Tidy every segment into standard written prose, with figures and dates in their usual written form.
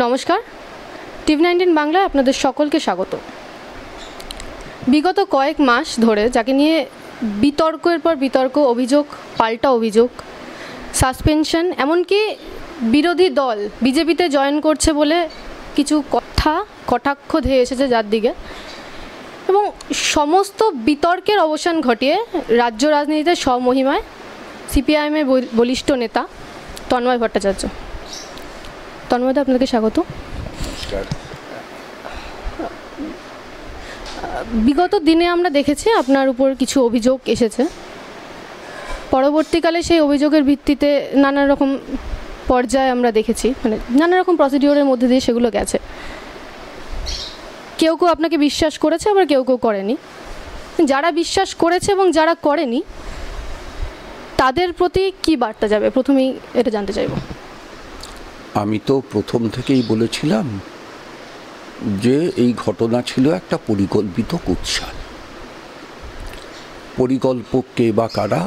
নমস্কার, টিভি-19 বাংলায় আপনাদের সকলকে স্বাগত। বিগত কয়েক মাস ধরে যাকে নিয়ে বিতর্কের পর বিতর্ক, অভিযোগ পাল্টা অভিযোগ, সাসপেনশন, এমনকি বিরোধী দল বিজেপিতে জয়েন করছে বলে কিছু কথা কটাক্ষ ধেয়ে এসেছে যার দিকে, এবং সমস্ত বিতর্কের অবসান ঘটিয়ে রাজ্য রাজনীতিতে স্বমহিমায় সিপিআইএমের বলিষ্ঠ নেতা তন্ময় ভট্টাচার্য। তন্ময়দা, আপনাকে স্বাগত। বিগত দিনে আমরা দেখেছি আপনার উপর কিছু অভিযোগ এসেছে, পরবর্তীকালে সেই অভিযোগের ভিত্তিতে নানা রকম পর্যায়ে আমরা দেখেছি, মানে নানা রকম প্রসিডিওরের মধ্যে দিয়ে সেগুলো গেছে। কেউ কেউ আপনাকে বিশ্বাস করেছে, আবার কেউ কেউ করেনি। যারা বিশ্বাস করেছে এবং যারা করেনি তাদের প্রতি কি বার্তা যাবে, প্রথমেই এটা জানতে চাইব। আমি তো প্রথম থেকেই বলেছিলাম যে এই ঘটনা ছিল একটা পরিকল্পিত কুৎসা। পরিকল্পক কে বা কারা,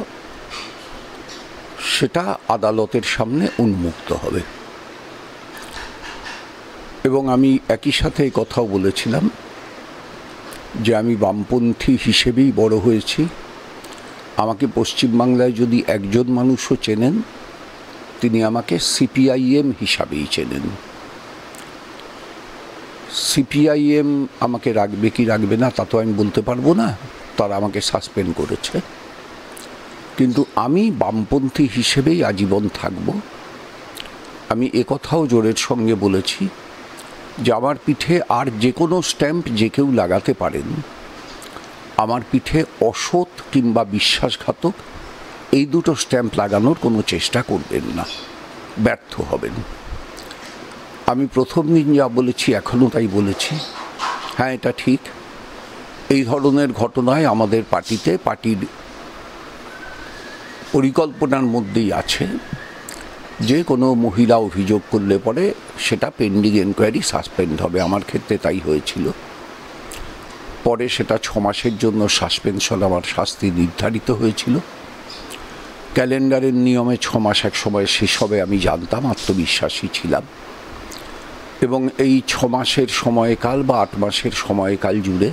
সেটা আদালতের সামনে উন্মুক্ত হবে। এবং আমি একই সাথে এই কথাও বলেছিলাম যে আমি বামপন্থী হিসেবেই বড় হয়েছি। আমাকে পশ্চিমবাংলায় যদি একজন মানুষও চেনেন, তিনি আমাকে সিপিআইএম হিসাবেই চেনেন। সিপিআইএম আমাকে রাখবে কি রাখবে না তা তো আমি বলতে পারবো না, তারা আমাকে সাসপেন্ড করেছে। কিন্তু আমি বামপন্থী হিসেবেই আজীবন থাকব। আমি একথাও জোরের সঙ্গে বলেছি যে আমার পিঠে আর যে কোনো স্ট্যাম্প যে কেউ লাগাতে পারেন, আমার পিঠে অসৎ কিংবা বিশ্বাসঘাতক এই দুটো স্ট্যাম্প লাগানোর কোনো চেষ্টা করবেন না, ব্যর্থ হবেন। আমি প্রথম দিন যা বলেছি এখনও তাই বলেছি। হ্যাঁ, এটা ঠিক, এই ধরনের ঘটনায় আমাদের পার্টির পরিকল্পনার মধ্যেই আছে যে কোনো মহিলা অভিযোগ করলে পরে সেটা পেন্ডিং এনকোয়ারি সাসপেন্ড হবে। আমার ক্ষেত্রে তাই হয়েছিল। পরে সেটা 6 মাসের জন্য সাসপেনশন, আমার শাস্তি নির্ধারিত হয়েছিল। ক্যালেন্ডারের নিয়মে 6 মাস এক সময় শেষ হবে আমি জানতাম, আত্মবিশ্বাসী ছিলাম। এবং এই 6 মাসের সময়কাল বা 8 মাসের সময়কাল জুড়ে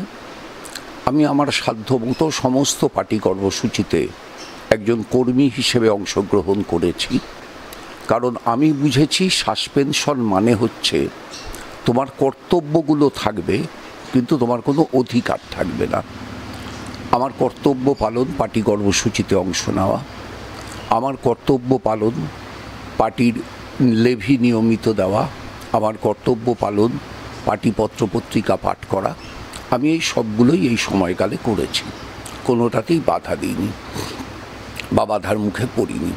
আমি আমার সাধ্যমতো সমস্ত পার্টি কর্মসূচিতে একজন কর্মী হিসেবে অংশগ্রহণ করেছি। কারণ আমি বুঝেছি সাসপেনশন মানে হচ্ছে তোমার কর্তব্যগুলো থাকবে কিন্তু তোমার কোনো অধিকার থাকবে না। আমার কর্তব্য পালন পার্টি কর্মসূচিতে অংশ নেওয়া, আমার কর্তব্য পালন পার্টির লেভি নিয়মিত দেওয়া, আমার কর্তব্য পালন পার্টি পত্রপত্রিকা পাঠ করা, আমি এই সবগুলোই এই সময়কালে করেছি। কোনোটাতেই বাধা দিইনি বা বাধার মুখে পড়িনি।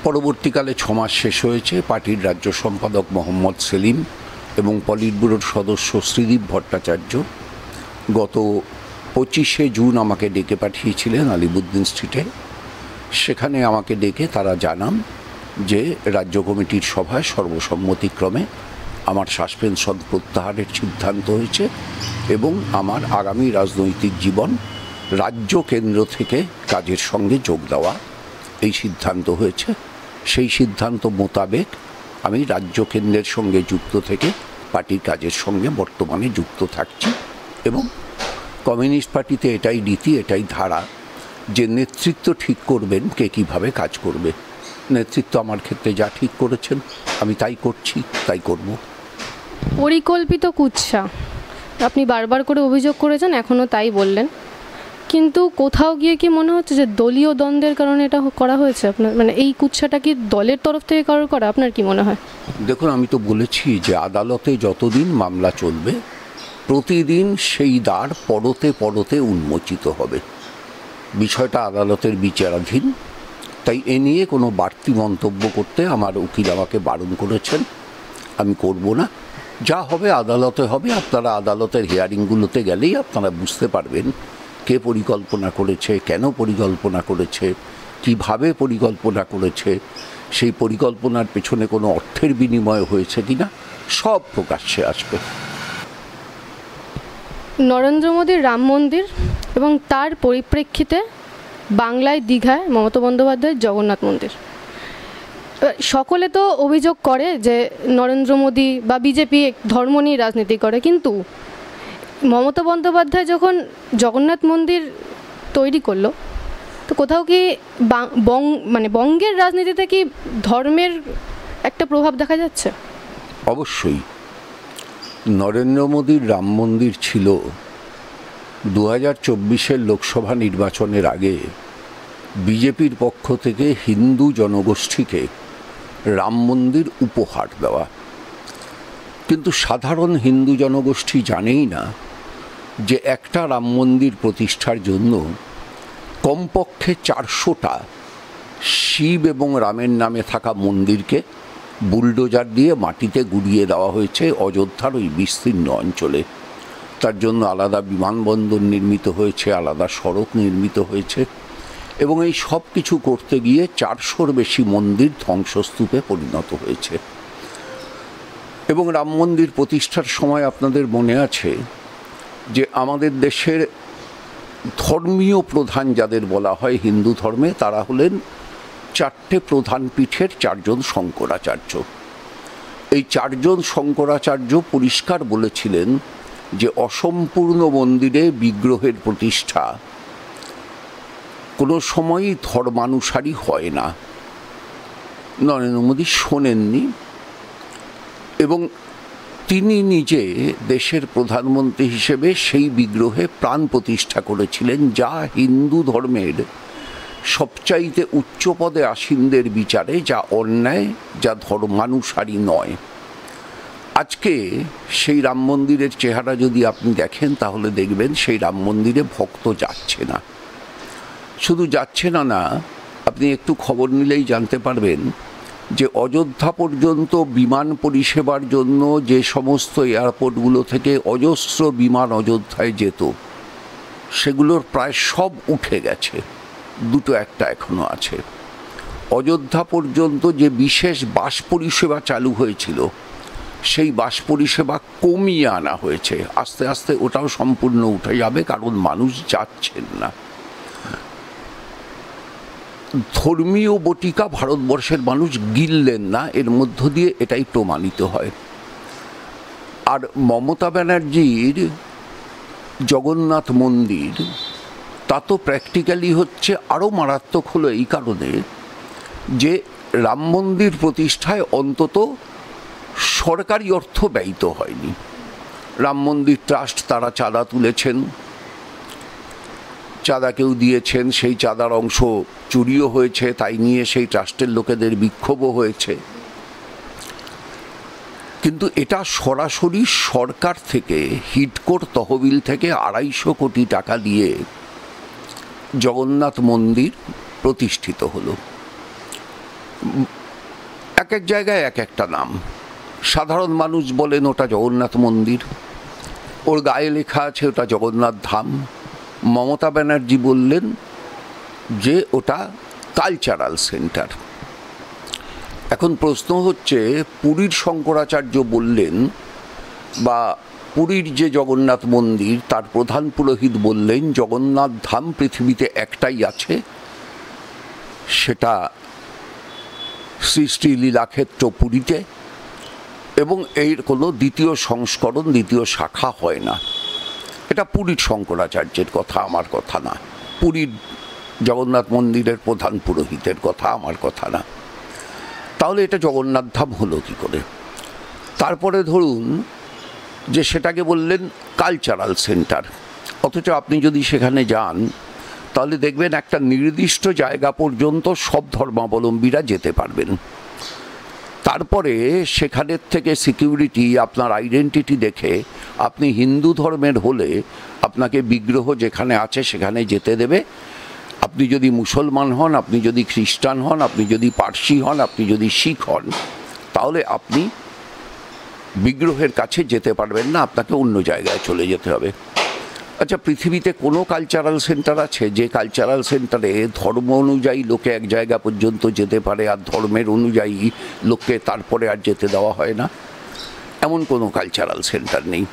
পরবর্তীকালে 6 মাস শেষ হয়েছে। পার্টির রাজ্য সম্পাদক মোহাম্মদ সেলিম এবং পলিট ব্যুরোর সদস্য শ্রীদীপ ভট্টাচার্য গত 25শে জুন আমাকে ডেকে পাঠিয়েছিলেন আলিবুদ্দিন স্ট্রিটে। সেখানে আমাকে ডেকে তারা জানান যে রাজ্য কমিটির সভায় সর্বসম্মতিক্রমে আমার সাসপেনশন প্রত্যাহারের সিদ্ধান্ত হয়েছে এবং আমার আগামী রাজনৈতিক জীবন রাজ্য কেন্দ্র থেকে কাজের সঙ্গে যোগ দেওয়া এই সিদ্ধান্ত হয়েছে। সেই সিদ্ধান্ত মোতাবেক আমি রাজ্য কেন্দ্রের সঙ্গে যুক্ত থেকে পার্টির কাজের সঙ্গে বর্তমানে যুক্ত থাকছি। এবং কমিউনিস্ট পার্টিতে এটাই রীতি, এটাই ধারা যে নেতৃত্ব ঠিক করবেন কে কীভাবে কাজ করবে। নেতৃত্ব আমার ক্ষেত্রে যা ঠিক করেছেন আমি তাই করছি, তাই করব। পরিকল্পিত কুৎসা আপনি বারবার করে অভিযোগ করেছেন, এখনও তাই বললেন, কিন্তু কোথাও গিয়ে কি মনে হচ্ছে যে দলীয় দ্বন্দ্বের কারণে এটা করা হয়েছে? আপনার মানে এই কুৎসাটা কি দলের তরফ থেকে কারোর করা, আপনার কি মনে হয়? দেখুন, আমি তো বলেছি যে আদালতে যতদিন মামলা চলবে প্রতিদিন সেই দ্বার পরতে পরতে উন্মোচিত হবে। বিষয়টা আদালতের বিচারাধীন, তাই এ নিয়ে কোনো বাড়তি মন্তব্য করতে আমার উকিল আমাকে বারণ করেছেন। আমি করব না। যা হবে আদালতে হবে। আপনারা আদালতের হিয়ারিংগুলোতে গেলেই আপনারা বুঝতে পারবেন কে পরিকল্পনা করেছে, কেন পরিকল্পনা করেছে, কিভাবে পরিকল্পনা করেছে, সেই পরিকল্পনার পেছনে কোনো অর্থের বিনিময় হয়েছে কিনা, সব প্রকাশ্যে আসবে। নরেন্দ্র মোদীর রাম মন্দির এবং তার পরিপ্রেক্ষিতে বাংলায় দীঘায় মমতা বন্দ্যোপাধ্যায়ের জগন্নাথ মন্দির, সকলে তো অভিযোগ করে যে নরেন্দ্র মোদী বা বিজেপি ধর্ম নিয়ে রাজনীতি করে, কিন্তু মমতা বন্দ্যোপাধ্যায় যখন জগন্নাথ মন্দির তৈরি করলো, তো কোথাও কি বঙ্গের রাজনীতিতে কি ধর্মের একটা প্রভাব দেখা যাচ্ছে? অবশ্যই। নরেন্দ্র মোদীর রাম মন্দির ছিল 2024 লোকসভা নির্বাচনের আগে বিজেপির পক্ষ থেকে হিন্দু জনগোষ্ঠীকে রাম মন্দির উপহার দেওয়া। কিন্তু সাধারণ হিন্দু জনগোষ্ঠী জানেই না যে একটা রাম মন্দির প্রতিষ্ঠার জন্য কমপক্ষে 400টা শিব এবং রামের নামে থাকা মন্দিরকে বুলডোজার দিয়ে মাটিতে গুড়িয়ে দেওয়া হয়েছে অযোধ্যার ওই বিস্তীর্ণ অঞ্চলে। তার জন্য আলাদা বিমানবন্দর নির্মিত হয়েছে, আলাদা সড়ক নির্মিত হয়েছে, এবং এই সব কিছু করতে গিয়ে 400-র বেশি মন্দির ধ্বংসস্তূপে পরিণত হয়েছে। এবং রাম মন্দির প্রতিষ্ঠার সময় আপনাদের মনে আছে যে আমাদের দেশের ধর্মীয় প্রধান যাদের বলা হয় হিন্দু ধর্মে, তারা হলেন 4টে প্রধান পীঠের 4জন শঙ্করাচার্য। এই 4জন শঙ্করাচার্য পরিষ্কার বলেছিলেন যে অসম্পূর্ণ মন্দিরে বিগ্রহের প্রতিষ্ঠা কোনো সময়ই ধর্মানুসারী হয় না। নরেন্দ্র মোদী শোনেননি, এবং তিনি নিজে দেশের প্রধানমন্ত্রী হিসেবে সেই বিগ্রহে প্রাণ প্রতিষ্ঠা করেছিলেন, যা হিন্দু ধর্মের সবচাইতে উচ্চ পদে আসীনদের বিচারে যা অন্যায়, যা ধর্মানুসারী নয়। আজকে সেই রাম মন্দিরের চেহারা যদি আপনি দেখেন তাহলে দেখবেন সেই রাম মন্দিরে ভক্ত যাচ্ছে না। শুধু যাচ্ছে না না, আপনি একটু খবর নিলেই জানতে পারবেন যে অযোধ্যা পর্যন্ত বিমান পরিষেবার জন্য যে সমস্ত এয়ারপোর্টগুলো থেকে অজস্র বিমান অযোধ্যায় যেত, সেগুলোর প্রায় সব উঠে গেছে, 2-1টা এখনো আছে। অযোধ্যা পর্যন্ত যে বিশেষ বাস পরিষেবা চালু হয়েছিল, সেই বাস পরিষেবা কমিয়ে আনা হয়েছে। আস্তে আস্তে ওটাও সম্পূর্ণ উঠে যাবে, কারণ মানুষ যাচ্ছেন না। ধর্মীয় বটিকা ভারতবর্ষের মানুষ গিললেন না, এর মধ্য দিয়ে এটাই প্রমাণিত হয়। আর মমতা ব্যানার্জির জগন্নাথ মন্দির, তা তো প্র্যাকটিক্যালি হচ্ছে আরও মারাত্মক হলো এই কারণে যে রাম মন্দির প্রতিষ্ঠায় অন্তত সরকারি অর্থ ব্যয়িত হয়নি। রাম মন্দির ট্রাস্ট তারা চাঁদা তুলেছেন, চাঁদা কেউ দিয়েছেন, সেই চাঁদার অংশ চুরিও হয়েছে, তাই নিয়ে সেই ট্রাস্টের লোকেদের বিক্ষোভও হয়েছে। কিন্তু এটা সরাসরি সরকার থেকে হিডকোর তহবিল থেকে 250 কোটি টাকা দিয়ে জগন্নাথ মন্দির প্রতিষ্ঠিত হলো। এক এক জায়গায় এক একটা নাম। সাধারণ মানুষ বলেন ওটা জগন্নাথ মন্দির, ওর গায়ে লেখা আছে ওটা জগন্নাথ ধাম। মমতা ব্যানার্জি বললেন যে ওটা কালচারাল সেন্টার। এখন প্রশ্ন হচ্ছে, পুরীর শঙ্করাচার্য বললেন, বা পুরীর যে জগন্নাথ মন্দির তার প্রধান পুরোহিত বললেন, জগন্নাথ ধাম পৃথিবীতে একটাই আছে, সেটা শ্রী শ্রী লীলাক্ষেত্র পুরীতে, এবং এর কোনো দ্বিতীয় সংস্করণ, দ্বিতীয় শাখা হয় না। এটা পুরীর শঙ্করাচার্যের কথা, আমার কথা না। পুরীর জগন্নাথ মন্দিরের প্রধান পুরোহিতের কথা, আমার কথা না। তাহলে এটা জগন্নাথ ধাম হলো কী করে? তারপরে ধরুন যে সেটাকে বললেন কালচারাল সেন্টার, অথচ আপনি যদি সেখানে যান তাহলে দেখবেন একটা নির্দিষ্ট জায়গা পর্যন্ত সব ধর্মাবলম্বীরা যেতে পারবেন। তারপরে সেখানের থেকে সিকিউরিটি আপনার আইডেন্টিটি দেখে আপনি হিন্দু ধর্মের হলে আপনাকে বিগ্রহ যেখানে আছে সেখানে যেতে দেবে। আপনি যদি মুসলমান হন, আপনি যদি খ্রিস্টান হন, আপনি যদি পার্সি হন, আপনি যদি শিখ হন, তাহলে আপনি বিগ্রহের কাছে যেতে পারবেন না, আপনাকে অন্য জায়গায় চলে যেতে হবে। আচ্ছা, পৃথিবীতে কোনো কালচারাল সেন্টার আছে যে কালচারাল সেন্টারে ধর্ম অনুযায়ী লোকে এক জায়গা পর্যন্ত যেতে পারে আর ধর্মের অনুযায়ী লোককে তারপরে আর যেতে দেওয়া হয় না? এমন কোনো কালচারাল সেন্টার নেই।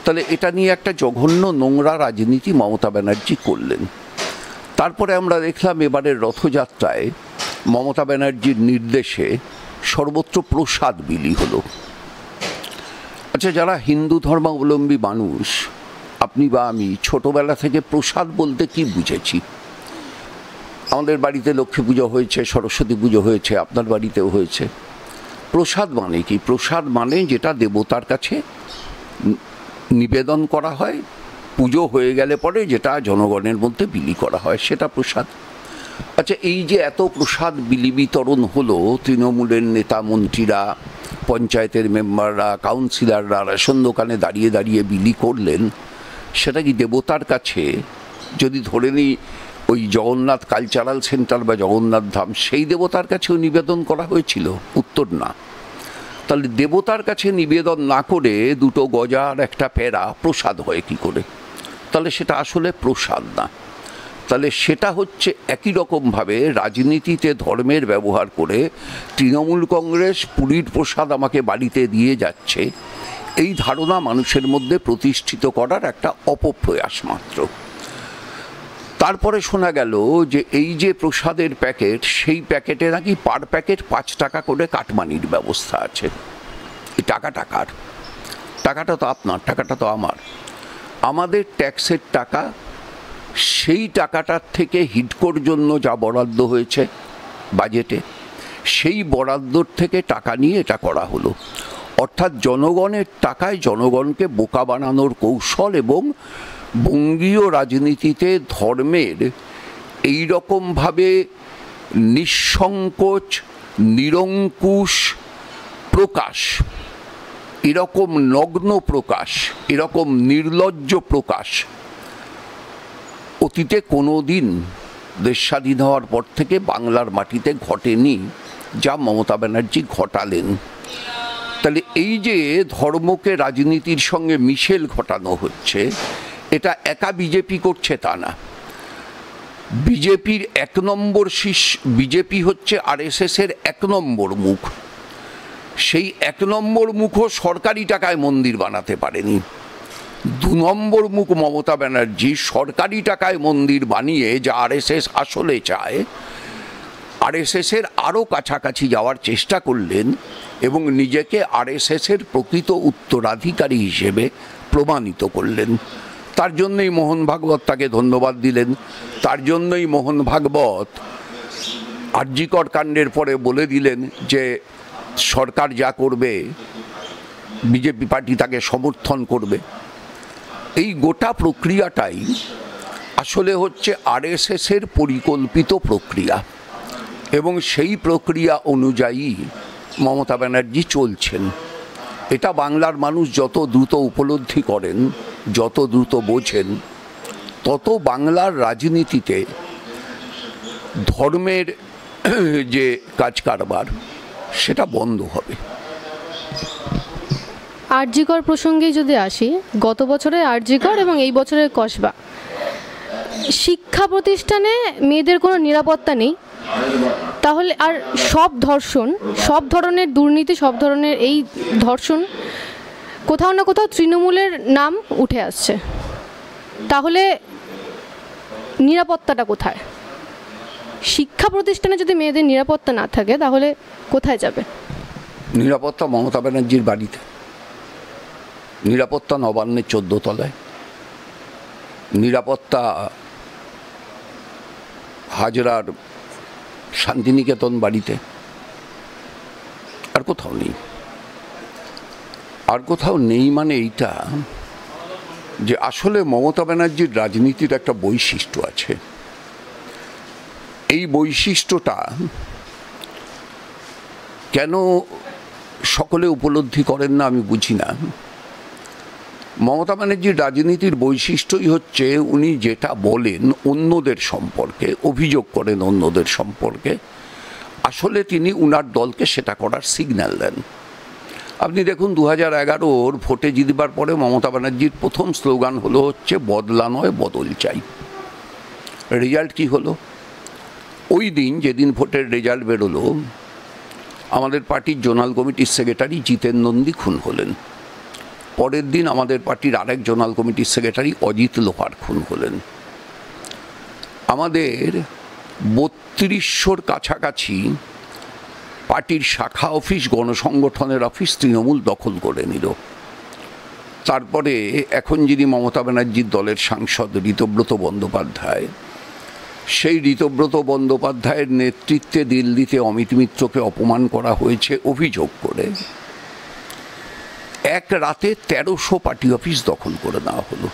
তাহলে এটা নিয়ে একটা জঘন্য নোংরা রাজনীতি মমতা ব্যানার্জি করলেন। তারপরে আমরা দেখলাম এবারের রথযাত্রায় মমতা ব্যানার্জির নির্দেশে সর্বত্র প্রসাদ বিলি হলো। আচ্ছা, যারা হিন্দু ধর্মাবলম্বী মানুষ, আপনি বা আমি ছোটবেলা থেকে প্রসাদ বলতে কি বুঝেছি? আমাদের বাড়িতে লক্ষ্মী পুজো হয়েছে, সরস্বতী পুজো হয়েছে, আপনার বাড়িতেও হয়েছে। প্রসাদ মানে কি? প্রসাদ মানে যেটা দেবতার কাছে নিবেদন করা হয়, পুজো হয়ে গেলে পরে যেটা জনগণের মধ্যে বিলি করা হয়, সেটা প্রসাদ। আচ্ছা, এই যে এত প্রসাদ বিলি বিতরণ হলো, তৃণমূলের নেতা মন্ত্রীরা, পঞ্চায়েতের মেম্বাররা, কাউন্সিলররা রেশন দোকানে দাঁড়িয়ে দাঁড়িয়ে বিলি করলেন, সেটা কি দেবতার কাছে, যদি ধরে নিই ওই জগন্নাথ কালচারাল সেন্টার বা জগন্নাথ ধাম, সেই দেবতার কাছেও নিবেদন করা হয়েছিল? উত্তর না। তাহলে দেবতার কাছে নিবেদন না করে দুটো গজা আর একটা প্যারা প্রসাদ হয় কি করে? তাহলে সেটা আসলে প্রসাদ না। তাহলে সেটা হচ্ছে একই রকমভাবে রাজনীতিতে ধর্মের ব্যবহার করে তৃণমূল কংগ্রেস পুরীর প্রসাদ আমাকে বাড়িতে দিয়ে যাচ্ছে, এই ধারণা মানুষের মধ্যে প্রতিষ্ঠিত করার একটা অপপ্রয়াস মাত্র। তারপরে শোনা গেল যে এই যে প্রসাদের প্যাকেট, সেই প্যাকেটে নাকি পার প্যাকেট 5 টাকা করে কাটমানির ব্যবস্থা আছে। এই টাকাটা কার? টাকাটা তো আপনার, টাকাটা তো আমার। আমাদের ট্যাক্সের টাকা, সেই টাকাটার থেকে হিডকোর জন্য যা বরাদ্দ হয়েছে বাজেটে, সেই বরাদ্দর থেকে টাকা নিয়ে এটা করা হলো। অর্থাৎ জনগণের টাকায় জনগণকে বোকা বানানোর কৌশল, এবং বঙ্গীয় রাজনীতিতে ধর্মের এই রকমভাবে নিঃসংকোচ, নিরঙ্কুশ প্রকাশ, এরকম নগ্ন প্রকাশ, এরকম নির্লজ্জ প্রকাশ অতীতে কোনো দিন দেশ স্বাধীন হওয়ার পর থেকে বাংলার মাটিতে ঘটেনি, যা মমতা ব্যানার্জি ঘটালেন। তাহলে এই যে ধর্মকে রাজনীতির সঙ্গে মিশেল ঘটানো হচ্ছে, এটা একা বিজেপি করছে তা না। বিজেপির 1 নম্বর বিজেপি হচ্ছে আরএসএসের 1 নম্বর মুখ। সেই 1 নম্বর মুখও সরকারি টাকায় মন্দির বানাতে পারেনি। 2 নম্বর মুখ মমতা ব্যানার্জি সরকারি টাকায় মন্দির বানিয়ে, যা আরএসএস আসলে চায়, আরএসএসের আরও কাছাকাছি যাওয়ার চেষ্টা করলেন এবং নিজেকে আরএসএসের প্রকৃত উত্তরাধিকারী হিসেবে প্রমাণিত করলেন। তার জন্যই মোহন ভাগবত তাকে ধন্যবাদ দিলেন। তার জন্যই মোহন ভাগবত আর.জি. কর কাণ্ডের পরে বলে দিলেন যে সরকার যা করবে বিজেপি পার্টি তাকে সমর্থন করবে। এই গোটা প্রক্রিয়াটাই আসলে হচ্ছে আরএসএসের পরিকল্পিত প্রক্রিয়া, এবং সেই প্রক্রিয়া অনুযায়ী মমতা ব্যানার্জি চলছেন। এটা বাংলার মানুষ যত দ্রুত উপলব্ধি করেন, যত দ্রুত বোঝেন, তত বাংলার রাজনীতিতে ধর্মের যে কাজ কারবার সেটা বন্ধ হবে। আর.জি. কর প্রসঙ্গে যদি আসি, গত বছরের আর.জি. কর এবং এই বছরের কসবা, শিক্ষা প্রতিষ্ঠানে মেয়েদের কোনো নিরাপত্তা নেই। তাহলে আর সব ধর্ষণ, সব ধরনের দুর্নীতি, সব ধরনের এই ধর্ষণ কোথাও না কোথাও তৃণমূলের নাম উঠে আসছে। তাহলে নিরাপত্তাটা কোথায়? শিক্ষা প্রতিষ্ঠানে যদি মেয়েদের নিরাপত্তা না থাকে, তাহলে কোথায় যাবে? নিরাপত্তা মমতা ব্যানার্জির বাড়িতে, নিরাপত্তা নবান্নের 14 তলায়, নিরাপত্তা হাজরার শান্তিনিকেতন বাড়িতে, আর কোথাও নেই। আর কোথাও নেই মানে এইটা যে আসলে মমতা ব্যানার্জির রাজনীতির একটা বৈশিষ্ট্য আছে। এই বৈশিষ্ট্যটা কেন সকলে উপলব্ধি করেন না আমি বুঝি না। মমতা ব্যানার্জির রাজনীতির বৈশিষ্ট্যই হচ্ছে উনি যেটা বলেন অন্যদের সম্পর্কে, অভিযোগ করেন অন্যদের সম্পর্কে, আসলে তিনি উনার দলকে সেটা করার সিগন্যাল দেন। আপনি দেখুন 2011 ভোটে জিতবার পরে মমতা ব্যানার্জির প্রথম স্লোগান হলো হচ্ছে বদলা নয় বদল চাই। রেজাল্ট কি হলো? ওই দিন যেদিন ভোটের রেজাল্ট বেরোলো, আমাদের পার্টির জোনাল কমিটির সেক্রেটারি জিতেন নন্দী খুন হলেন। পরের দিন আমাদের পার্টির আরেক জোনাল কমিটির সেক্রেটারি অজিত লোহার খুন হলেন। আমাদের 3200 কাছাকাছি পার্টির শাখা অফিস, গণসংগঠনের অফিস তৃণমূল দখল করে নিল। তারপরে এখন যিনি মমতা ব্যানার্জির দলের সাংসদ ঋতব্রত বন্দ্যোপাধ্যায়, সেই ঋতব্রত বন্দ্যোপাধ্যায়ের নেতৃত্বে দিল্লিতে অমিত মিত্রকে অপমান করা হয়েছে অভিযোগ করে এক রাতে ১৩০০ পার্টি অফিস দখল করে নেওয়া হলো।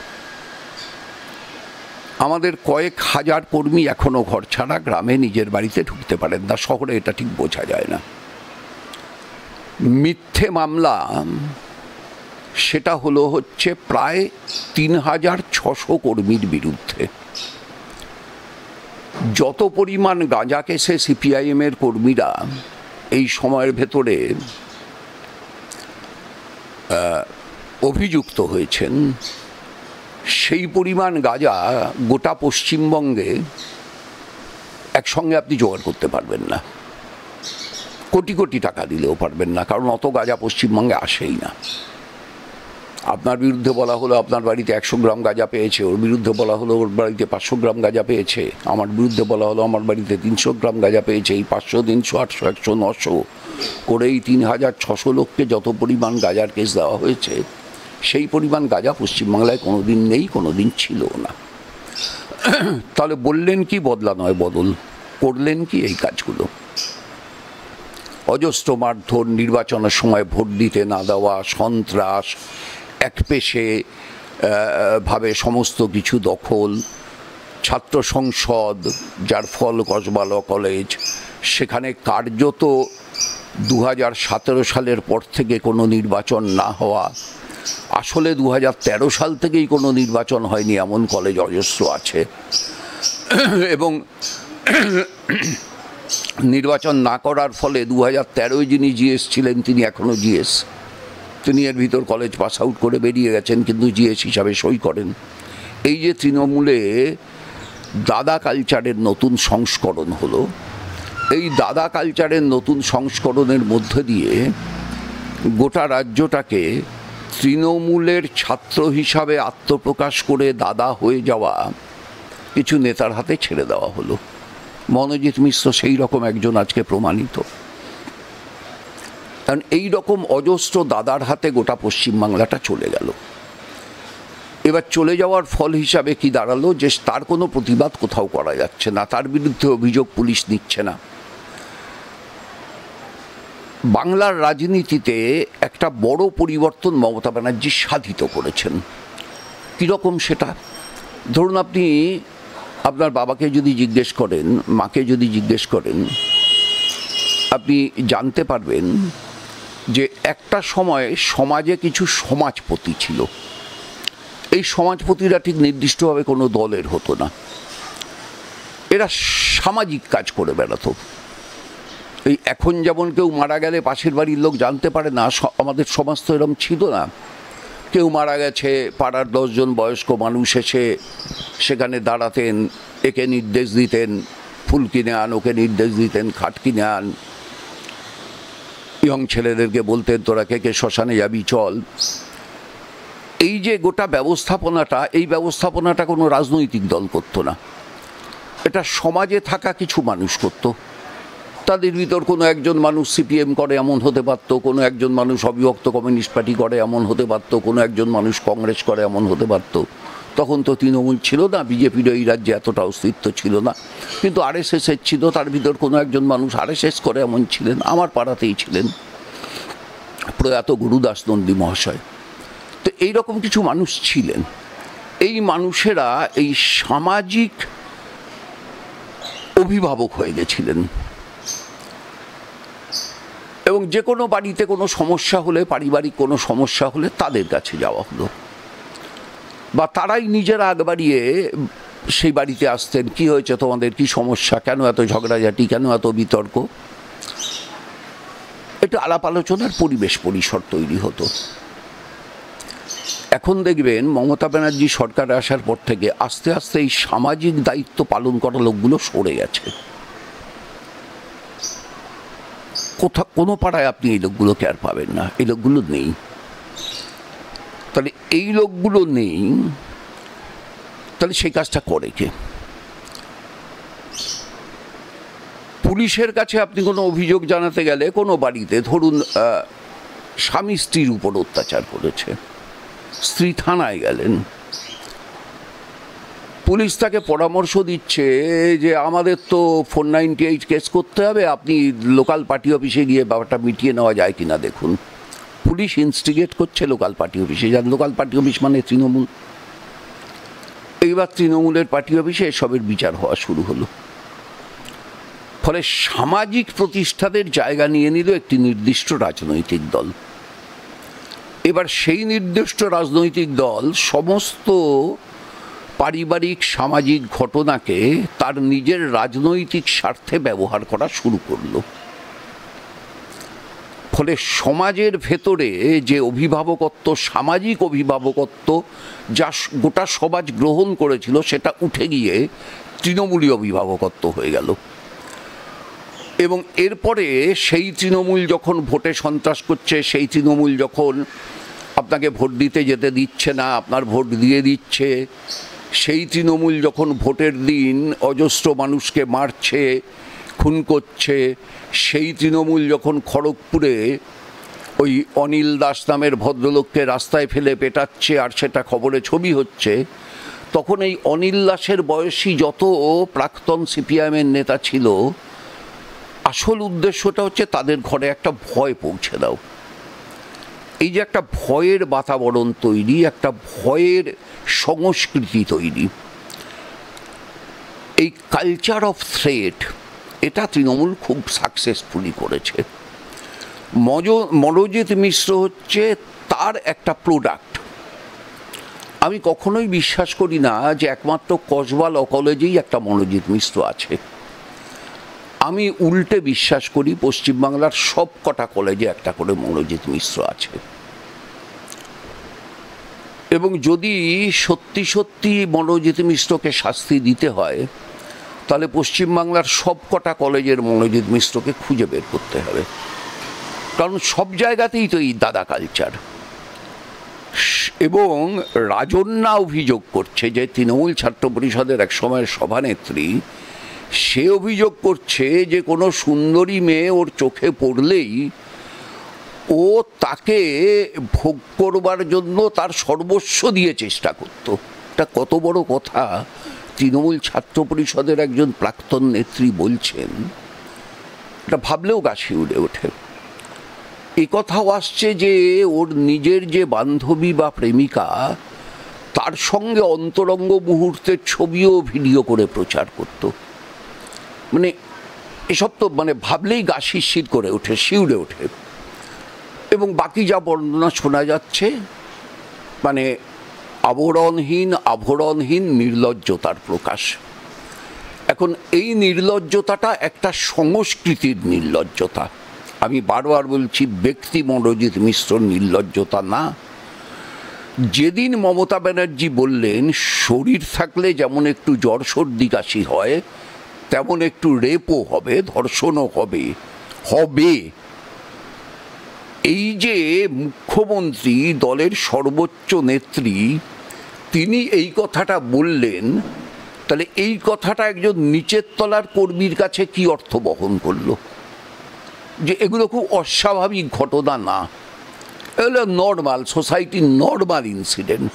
আমাদের কয়েক হাজার কর্মী এখনো ঘর ছাড়া, গ্রামে নিজের বাড়িতে ঢুকতে পারেন না। শহরে এটা ঠিক বোঝা যায় না। মিথ্যে মামলা সেটা হচ্ছে প্রায় ৩৬০০ কর্মীর বিরুদ্ধে। যত পরিমাণ গাঁজা কেসে সিপিআইএমের কর্মীরা এই সময়ের ভেতরে অভিযুক্ত হয়েছেন, সেই পরিমাণ গাঁজা গোটা পশ্চিমবঙ্গে একসঙ্গে আপনি জোগাড় করতে পারবেন না। কোটি কোটি টাকা দিলেও পারবেন না, কারণ অত গাঁজা পশ্চিমবঙ্গে আসেই না। আপনার বিরুদ্ধে বলা হলো আপনার বাড়িতে ১০০ গ্রাম গাঁজা পেয়েছে, ওর বিরুদ্ধে বলা হলো ওর বাড়িতে ৫০০ গ্রাম গাঁজা পেয়েছে, আমার বিরুদ্ধে বলা হলো আমার বাড়িতে ৩০০ গ্রাম গাঁজা পেয়েছে। এই ৫০০, ৩০০, ৮০০, ১০০, ৯০০ করে এই ৩৬০০ লোককে যত পরিমাণ গাঁজার কেস দেওয়া হয়েছে, সেই পরিমাণ গাঁজা পশ্চিমবাংলায় কোনোদিন নেই, কোনোদিন ছিল না। তাহলে বললেন কি বদলা নয় বদল, করলেন কি এই কাজগুলো? অজস্র মারধর, নির্বাচনের সময় ভোট দিতে না দেওয়া, সন্ত্রাস, একপেশে ভাবে সমস্ত কিছু দখল, ছাত্র সংসদ যার ফল কসবা ল কলেজ, সেখানে কার্যত ২০১৭ সালের পর থেকে কোনো নির্বাচন না হওয়া, আসলে ২০১৩ সাল থেকেই কোনো নির্বাচন হয়নি এমন কলেজ অজস্র আছে। এবং নির্বাচন না করার ফলে ২০১৩ যিনি জিএস ছিলেন তিনি এখনও জিএস, তিনি এর ভিতর কলেজ পাস আউট করে বেরিয়ে গেছেন, কিন্তু জিএস হিসাবে সই করেন। এই যে তৃণমূলে দাদা কালচারের নতুন সংস্করণ হলো, এই দাদা কালচারের নতুন সংস্করণের মধ্যে দিয়ে গোটা রাজ্যটাকে তৃণমূলের ছাত্র হিসাবে আত্মপ্রকাশ করে দাদা হয়ে যাওয়া কিছু নেতার হাতে ছেড়ে দেওয়া হলো। মনোজিৎ মিশ্র সেই রকম একজন আজকে প্রমাণিত। কারণ এই রকম অজস্র দাদার হাতে গোটা পশ্চিমবাংলাটা চলে গেল। এবার চলে যাওয়ার ফল হিসাবে কি দাঁড়ালো, যে তার কোনো প্রতিবাদ কোথাও করা যাচ্ছে না, তার বিরুদ্ধে অভিযোগ পুলিশ নিচ্ছে না। বাংলার রাজনীতিতে একটা বড় পরিবর্তন মমতা ব্যানার্জি সাধিত করেছেন। কীরকম সেটা? ধরুন আপনি আপনার বাবাকে যদি জিজ্ঞেস করেন, মাকে যদি জিজ্ঞেস করেন, আপনি জানতে পারবেন যে একটা সময় সমাজে কিছু সমাজপতি ছিল। এই সমাজপতিরা ঠিক নির্দিষ্টভাবে কোনো দলের হতো না, এরা সামাজিক কাজ করে বেড়াতো। এই এখন যেমন কেউ মারা গেলে পাশের বাড়ির লোক জানতে পারে না, আমাদের সমাজ তো এরকম ছিল না। কেউ মারা গেছে, পাড়ার ১০ জন বয়স্ক মানুষ এসে সেখানে দাঁড়াতেন, একে নির্দেশ দিতেন ফুল কিনে আন, ওকে নির্দেশ দিতেন খাট কিনে আন, ইয়ং ছেলেদেরকে বলতেন তোরা কে শ্মশানে যাবি চল। এই যে গোটা ব্যবস্থাপনাটা, এই ব্যবস্থাপনাটা কোনো রাজনৈতিক দল করতো না, এটা সমাজে থাকা কিছু মানুষ করতো। তাদের ভিতর কোনো একজন মানুষ সিপিএম করে এমন হতে পারতো, কোনো একজন মানুষ অবিভক্ত কমিউনিস্ট পার্টি করে এমন হতে পারতো, কোনো একজন মানুষ কংগ্রেস করে এমন হতে পারতো। তখন তো তৃণমূল ছিল না, বিজেপির এই রাজ্যে এতটা অস্তিত্ব ছিল না, কিন্তু আরএসএসের ছিল, তার ভিতর কোনো একজন মানুষ আরএসএস করে এমন ছিলেন, আমার পাড়াতেই ছিলেন প্রয়াত গুরুদাস নন্দী মহাশয়। তো এইরকম কিছু মানুষ ছিলেন। এই মানুষেরা এই সামাজিক অভিভাবক হয়ে গেছিলেন এবং যে কোনো বাড়িতে কোনো সমস্যা হলে, পারিবারিক কোনো সমস্যা হলে তাদের কাছে যাওয়া হলো, বা তারাই নিজেরা আগ বাড়িয়ে সেই বাড়িতে আসতেন। কি হয়েছে তোমাদের, কি সমস্যা, কেন এত ঝগড়াঝাটি, কেন এত বিতর্ক, এটা আলাপ আলোচনার পরিবেশ পরিসর তৈরি হতো। এখন দেখবেন মমতা ব্যানার্জি সরকারে আসার পর থেকে আস্তে আস্তে এই সামাজিক দায়িত্ব পালন করা লোকগুলো সরে গেছে। কোনো পাড়ায় আপনি এই লোকগুলোকে আর পাবেন না, এই লোকগুলো নেই। তাহলে এই লোকগুলো নেই, তাহলে সেই কাজটা করে কে? পুলিশের কাছে আপনি কোনো অভিযোগ জানাতে গেলে কোনো বাড়িতে ধরুন স্বামী স্ত্রীর উপর অত্যাচার করেছে, স্ত্রী থানায় গেলেন, পুলিশ তাকে পরামর্শ দিচ্ছে যে আমাদের তো 498 কেস করতে হবে, আপনি লোকাল পার্টি অফিসে গিয়ে ব্যাপারটা মিটিয়ে নেওয়া যায় কিনা দেখুন। পুলিশ ইনস্টিগেট করছে লোকাল পার্টি অফিসে, যান লোকাল পার্টি অফিস মানে তৃণমূল। এইবার তৃণমূলের পার্টি অফিসে এসবের বিচার হওয়া শুরু হলো। ফলে সামাজিক প্রতিষ্ঠানের জায়গা নিয়ে নিল একটি নির্দিষ্ট রাজনৈতিক দল। এবার সেই নির্দিষ্ট রাজনৈতিক দল সমস্ত পারিবারিক সামাজিক ঘটনাকে তার নিজের রাজনৈতিক স্বার্থে ব্যবহার করা শুরু করলো। ফলে সমাজের ভেতরে যে অভিভাবকত্ব, সামাজিক অভিভাবকত্ব যা গোটা সমাজ গ্রহণ করেছিল, সেটা উঠে গিয়ে তৃণমূলী অভিভাবকত্ব হয়ে গেল। এবং এরপরে সেই তৃণমূল যখন ভোটে সন্ত্রাস করছে, সেই তৃণমূল যখন আপনাকে ভোট দিতে যেতে দিচ্ছে না, আপনার ভোট দিয়ে দিচ্ছে, সেই তৃণমূল যখন ভোটের দিন অজস্র মানুষকে মারছে, খুন করছে, সেই তৃণমূল যখন খড়গপুরে ওই অনিল দাস নামের ভদ্রলোককে রাস্তায় ফেলে পেটাচ্ছে আর সেটা খবরে ছবি হচ্ছে, তখন এই অনিল দাসের বয়সী যত প্রাক্তন সিপিআইএমের নেতা ছিল, আসল উদ্দেশ্যটা হচ্ছে তাদের ঘরে একটা ভয় পৌঁছে দাও। এই যে একটা ভয়ের বাতাবরণ তৈরি, একটা ভয়ের সংস্কৃতি তৈরি, এই কালচার অফ থ্রেট, এটা তৃণমূল খুব সাকসেসফুলি করেছে। মনোজিৎ মিশ্র হচ্ছে তার একটা প্রোডাক্ট। আমি কখনোই বিশ্বাস করি না যে একমাত্র কসবা ল কলেজেই একটা মনোজিৎ মিশ্র আছে। আমি উল্টে বিশ্বাস করি পশ্চিমবাংলার সব কটা কলেজে একটা করে মনোজিৎ মিশ্র আছে। এবং যদি সত্যি সত্যি মনোজিৎ মিশ্রকে শাস্তি দিতে হয়, তাহলে পশ্চিমবাংলার সব কটা কলেজের মনোজিৎ মিশ্রকে খুঁজে বের করতে হবে। কারণ সব জায়গাতেই তো এই দাদা কালচার। এবং রাজন্যা অভিযোগ করছে যে তৃণমূল ছাত্র পরিষদের এক সময়ের সভানেত্রী, সে অভিযোগ করছে যে কোনো সুন্দরী মেয়ে ওর চোখে পড়লেই ও তাকে ভোগ করবার জন্য তার সর্বস্ব দিয়ে চেষ্টা করত। এটা কত বড় কথা তৃণমূল ছাত্র পরিষদের একজন প্রাক্তন নেত্রী বলছেন, এটা ভাবলেও গা শিউরে ওঠে। এ কথাও আসছে যে ওর নিজের যে বান্ধবী বা প্রেমিকা, তার সঙ্গে অন্তরঙ্গ মুহূর্তের ছবিও ভিডিও করে প্রচার করত। মানে এসব তো মানে ভাবলেই গা শিরশির করে ওঠে, শিউরে ওঠে। এবং বাকি যা বর্ণনা শোনা যাচ্ছে, মানে আভরণহীন নির্লজ্জতার প্রকাশ। এখন এই নির্লজ্জতাটা একটা সংস্কৃতির নির্লজ্জতা। আমি বারবার বলছি, ব্যক্তি মনোজিৎ মিশ্রর নির্লজ্জতা না। যেদিন মমতা ব্যানার্জি বললেন শরীর থাকলে যেমন একটু জ্বর সর্দি কাশি হয়, তেমন একটু রেপও হবে, ধর্ষণও হবে, এই যে মুখ্যমন্ত্রী, দলের সর্বোচ্চ নেত্রী, তিনি এই কথাটা বললেন, তাহলে এই কথাটা একজন নিচের তলার কর্মীর কাছে কি অর্থ বহন করলো? যে এগুলো খুব অস্বাভাবিক ঘটনা না, এগুলো নর্মাল, সোসাইটির নর্মাল ইনসিডেন্ট।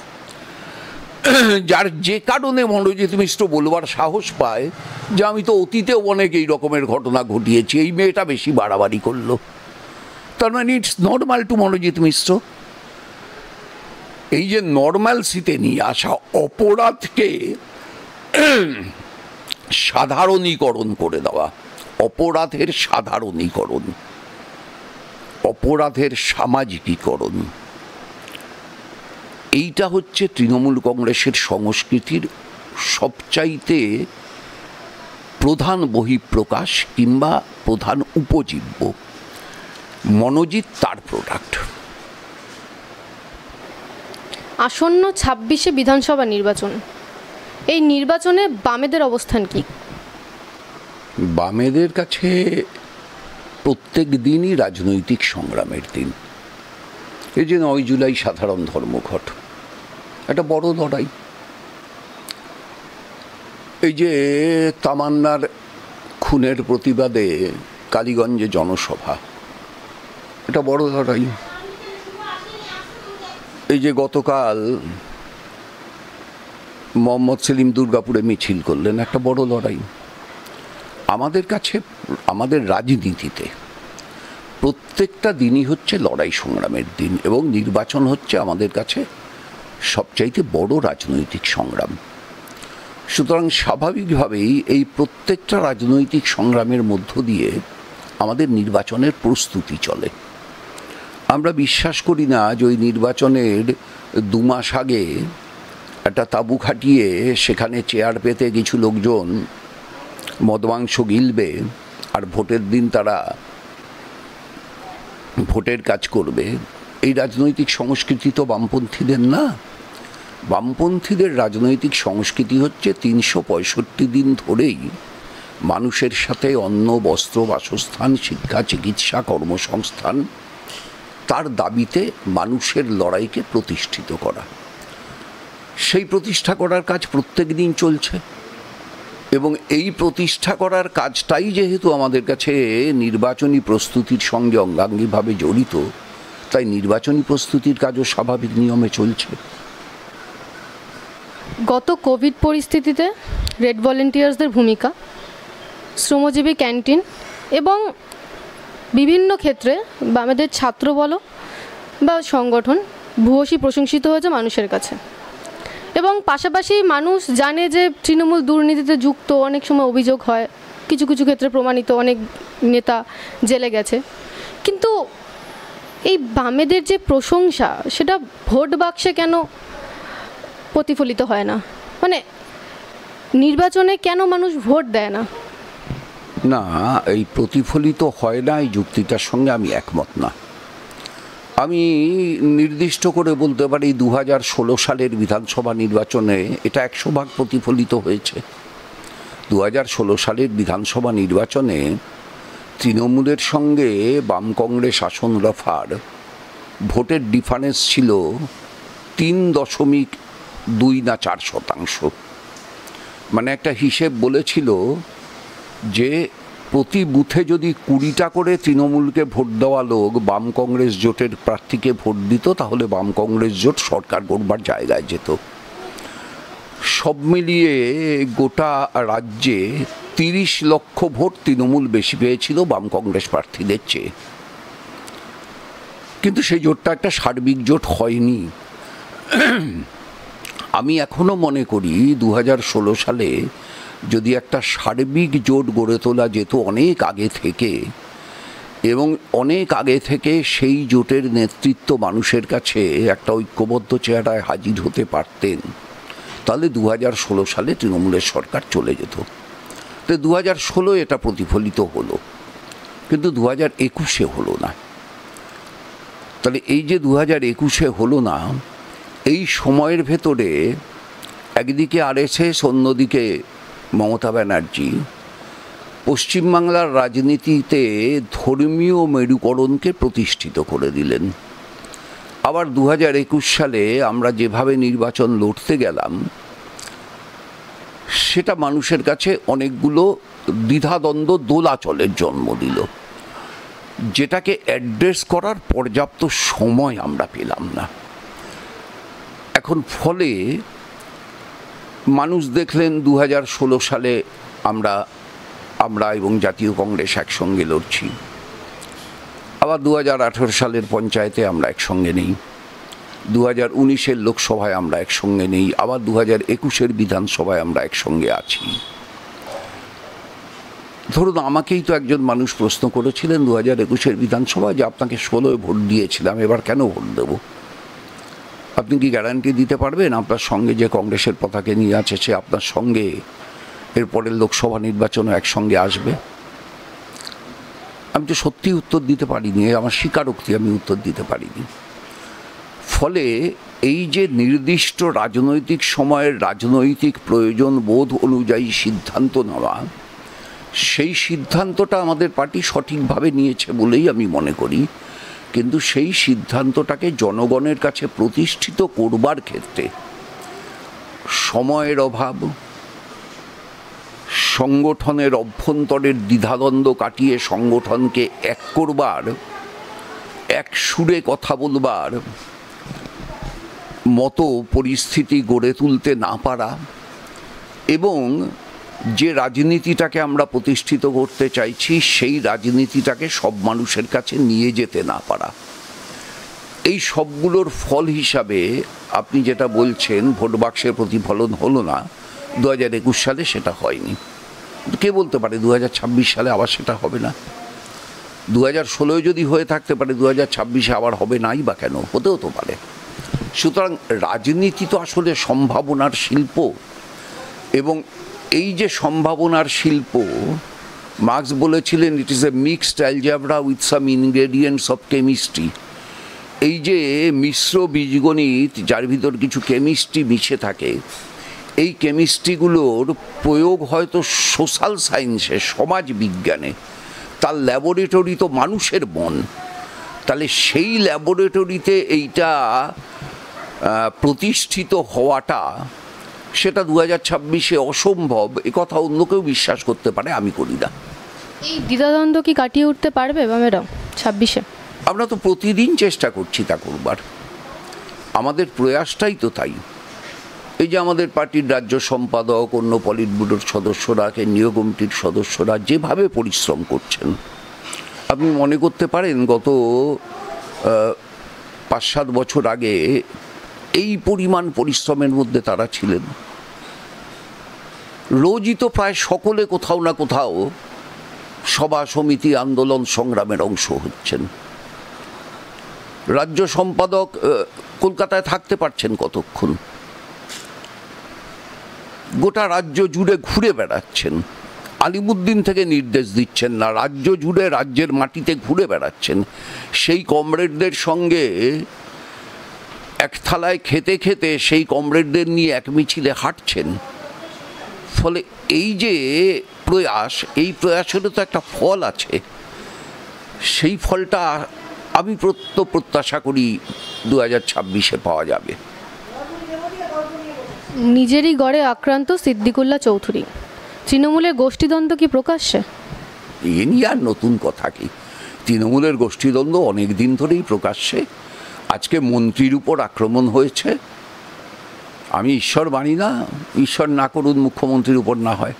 যার যে কারণে মনোজিৎ মিশ্র বলবার সাহস পায় যে আমি তো অতীতেও অনেক এই রকমের ঘটনা ঘটিয়েছি, এই মেয়েটা বেশি বাড়াবাড়ি করলো, তার মানে ইটস নর্মাল টু মনোজিৎ মিশ্র। এই যে নর্মালসিতে নিয়ে আসা, অপরাধকে সাধারণীকরণ করে দেওয়া, অপরাধের সাধারণীকরণ, অপরাধের সামাজিকীকরণ, এইটা হচ্ছে তৃণমূল কংগ্রেসের সংস্কৃতির সবচাইতে প্রধান বহিঃপ্রকাশ কিংবা প্রধান উপজীব্য। মনোজিৎ তার প্রোডাক্ট। আসন্ন 26শে বিধানসভা নির্বাচন, এই নির্বাচনে বামেদের অবস্থান কি? বামেদের কাছে প্রত্যেক দিনই রাজনৈতিক সংগ্রামের দিন। এই যে 9 জুলাই সাধারণ ধর্মঘট, একটা বড় লড়াই। এই যে তামান্নার খুনের প্রতিবাদে কালীগঞ্জে জনসভা, এটা বড় লড়াই। এই যে গতকাল মোহাম্মদ সেলিম দুর্গাপুরে মিছিল করলেন, একটা বড় লড়াই। আমাদের কাছে, আমাদের রাজনীতিতে প্রত্যেকটা দিনই হচ্ছে লড়াই সংগ্রামের দিন, এবং নির্বাচন হচ্ছে আমাদের কাছে সবচাইতে বড় রাজনৈতিক সংগ্রাম। সুতরাং স্বাভাবিকভাবেই এই প্রত্যেকটা রাজনৈতিক সংগ্রামের মধ্য দিয়ে আমাদের নির্বাচনের প্রস্তুতি চলে। আমরা বিশ্বাস করি না যে ওই নির্বাচনের 2 মাস আগে একটা তাঁবু খাটিয়ে সেখানে চেয়ার পেতে কিছু লোকজন মদমাংস গিলবে আর ভোটের দিন তারা ভোটের কাজ করবে। এই রাজনৈতিক সংস্কৃতি তো বামপন্থীদের না। বামপন্থীদের রাজনৈতিক সংস্কৃতি হচ্ছে 365 দিন ধরেই মানুষের সাথে অন্ন, বস্ত্র, বাসস্থান, শিক্ষা, চিকিৎসা, কর্মসংস্থান, তার দাবিতে মানুষের লড়াইকে প্রতিষ্ঠিত করা। সেই প্রতিষ্ঠা করার কাজ প্রত্যেক দিন চলছে, এবং এই প্রতিষ্ঠা করার কাজটাই যেহেতু আমাদের কাছে নির্বাচনী প্রস্তুতির সঙ্গে অঙ্গাঙ্গিভাবে জড়িত, তাই নির্বাচনী প্রস্তুতির কাজও স্বাভাবিক নিয়মে চলছে। গত কোভিড পরিস্থিতিতে রেড ভলেন্টিয়ার্সদের ভূমিকা, শ্রমজীবী ক্যান্টিন এবং বিভিন্ন ক্ষেত্রে আমাদের ছাত্র বলো বা সংগঠন ভূয়সী প্রশংসিত হয়েছে মানুষের কাছে। এবং পাশাপাশি মানুষ জানে যে তৃণমূল দুর্নীতিতে যুক্ত, অনেক সময় অভিযোগ হয়, কিছু কিছু ক্ষেত্রে প্রমাণিত, অনেক নেতা জেলে গেছে। কিন্তু এই বামেদের যে প্রশংসা, সেটা ভোট বাক্সে কেন প্রতিফলিত হয় না? মানে নির্বাচনে কেন মানুষ ভোট দেয় না? না, এই প্রতিফলিত হয় না, এই যুক্তিটার সঙ্গে আমি একমত না। আমি নির্দিষ্ট করে বলতে পারি 2016 সালের বিধানসভা নির্বাচনে এটা 100% প্রতিফলিত হয়েছে। 2016 সালের বিধানসভা নির্বাচনে তৃণমূলের সঙ্গে বাম কংগ্রেস আসন রফার ভোটের ডিফারেন্স ছিল 3.2 না 4%। মানে একটা হিসেব বলেছিল যে প্রতি বুথে যদি 20টা করে তৃণমূলকে ভোট দেওয়া লোক বাম কংগ্রেস জোটের প্রার্থীকে ভোট দিত, তাহলে বাম কংগ্রেস জোট সরকার গড়বার জায়গায় যেত। সব মিলিয়ে গোটা রাজ্যে 30 লক্ষ ভোট তৃণমূল বেশি পেয়েছিল বাম কংগ্রেস প্রার্থীদের চেয়ে। কিন্তু সেই জোটটা একটা সার্বিক জোট হয়নি। আমি এখনো মনে করি 2016 সালে যদি একটা সার্বিক জোট গড়ে তোলা যেত অনেক আগে থেকে, এবং অনেক আগে থেকে সেই জোটের নেতৃত্ব মানুষের কাছে একটা ঐক্যবদ্ধ চেহারায় হাজির হতে পারতেন, তাহলে 2016 সালে তৃণমূলের সরকার চলে যেত। তো 2016 এটা প্রতিফলিত হলো, কিন্তু 2021 হলো না। তাহলে এই যে 2021 হলো না, এই সময়ের ভেতরে একদিকে আরএসএস, অন্যদিকে মমতা ব্যানার্জি পশ্চিমবাংলার রাজনীতিতে ধর্মীয় মেরুকরণকে প্রতিষ্ঠিত করে দিলেন। আবার 2021 সালে আমরা যেভাবে নির্বাচন লড়তে গেলাম, সেটা মানুষের কাছে অনেকগুলো দ্বিধাদ্বন্দ্ব, দোলাচলের জন্ম দিল, যেটাকে অ্যাড্রেস করার পর্যাপ্ত সময় আমরা পেলাম না। এখন ফলে মানুষ দেখলেন 2016 সালে আমরা এবং জাতীয় কংগ্রেস একসঙ্গে লড়ছি, আবার 2018 সালের পঞ্চায়েতে আমরা একসঙ্গে নেই, 2019-এর লোকসভায় আমরা একসঙ্গে নেই, আবার 2021-এর বিধানসভায় আমরা একসঙ্গে আছি। ধরুন, আমাকেই তো একজন মানুষ প্রশ্ন করেছিলেন 2021-এর বিধানসভায় যে আপনাকে 16 ভোট দিয়েছিলাম, এবার কেন ভোট দেবো? আপনি কি গ্যারান্টি দিতে পারবেন আপনার সঙ্গে যে কংগ্রেসের পতাকা নিয়ে আছে সে আপনার সঙ্গে এরপরের লোকসভা নির্বাচনও একসঙ্গে আসবে? আমি তো সত্যি উত্তর দিতে পারিনি, আমার স্বীকারোক্তি, আমি উত্তর দিতে পারিনি। ফলে এই যে নির্দিষ্ট রাজনৈতিক সময়ের রাজনৈতিক প্রয়োজন বোধ অনুযায়ী সিদ্ধান্ত নেওয়া, সেই সিদ্ধান্তটা আমাদের পার্টি সঠিকভাবে নিয়েছে বলেই আমি মনে করি। কিন্তু সেই সিদ্ধান্তটাকে জনগণের কাছে প্রতিষ্ঠিত করবার ক্ষেত্রে সময়ের অভাব, সংগঠনের অভ্যন্তরের দ্বিধাদ্বন্দ্ব কাটিয়ে সংগঠনকে এক করবার, এক সুরে কথা বলবার মতো পরিস্থিতি গড়ে তুলতে না পারা, এবং যে রাজনীতিটাকে আমরা প্রতিষ্ঠিত করতে চাইছি সেই রাজনীতিটাকে সব মানুষের কাছে নিয়ে যেতে না পারা, এই সবগুলোর ফল হিসাবে আপনি যেটা বলছেন ভোট বাক্সের প্রতিফলন হলো না, 2021 সালে সেটা হয়নি। কে বলতে পারে 2026 সালে আবার সেটা হবে না? 2016 যদি হয়ে থাকতে পারে 2026 আবার হবে নাই বা কেন? হতেও তো পারে। সুতরাং রাজনীতি তো আসলে সম্ভাবনার শিল্প, এবং এই যে সম্ভাবনার শিল্প, মার্কস বলেছিলেন it is a mixed algebra with some ingredients of chemistry. এই যে মিশ্র বীজগণিত, যার ভিতর কিছু কেমিস্ট্রি মিশে থাকে, এই কেমিস্ট্রিগুলোর প্রয়োগ হয়তো সোশ্যাল সায়েন্সে, সমাজ বিজ্ঞানে, তার ল্যাবরেটরি তো মানুষের মন। তাহলে সেই ল্যাবরেটরিতে এইটা প্রতিষ্ঠিত হওয়াটা, সেটা 2026 অসম্ভব, এ কথা অন্য কেউ বিশ্বাস করতে পারে, আমি করি না। এই দ্বিধাদ্বন্দ্ব কি কাটিয়ে উঠতে পারবে বামেরা 26-এ? আমরা তো প্রতিদিন চেষ্টা করছি তা করবার, আমাদের প্রয়াসটাই তো তাই। এই যে আমাদের পার্টির রাজ্য সম্পাদক, অন্য পলিট ব্যুরোর সদস্যরা, কেন্দ্রীয় কমিটির সদস্যরা যেভাবে পরিশ্রম করছেন, আপনি মনে করতে পারেন গত 5-7 বছর আগে এই পরিমাণ পরিশ্রমের মধ্যে তারা ছিলেন? রোজই তো প্রায় সকলে কোথাও না কোথাও সভা সমিতি, আন্দোলন, সংগ্রামের অংশ হচ্ছেন। রাজ্য সম্পাদক কলকাতায় থাকতে পারছেন কতক্ষণ? গোটা রাজ্য জুড়ে ঘুরে বেড়াচ্ছেন, আলিমুদ্দিন থেকে নির্দেশ দিচ্ছেন না, রাজ্য জুড়ে রাজ্যের মাটিতে ঘুরে বেড়াচ্ছেন। সেই কমরেডদের সঙ্গে এক থালায় খেতে খেতে সেই কমরেডদের নিয়ে এক মিছিলে হাঁটছেন। ফলে এই যে প্রয়াস, এই প্রয়াসেরও তো একটা ফল আছে। সেই ফলটা আমি প্রত্যাশা করি 2026-এ পাওয়া যাবে। নিজেরই গড়ে আক্রান্ত সিদ্দিকুল্লাহ চৌধুরী, তৃণমূলের গোষ্ঠীদ্বন্দ্ব কি প্রকাশ্যে? এ নিয়ে আর নতুন কথা কি? তৃণমূলের গোষ্ঠীদ্বন্দ্ব অনেক দিন ধরেই প্রকাশ্যে। আজকে মন্ত্রীর উপর আক্রমণ হয়েছে। আমি ঈশ্বর মানি না, ঈশ্বর না করুন মুখ্যমন্ত্রীর উপর না হয়।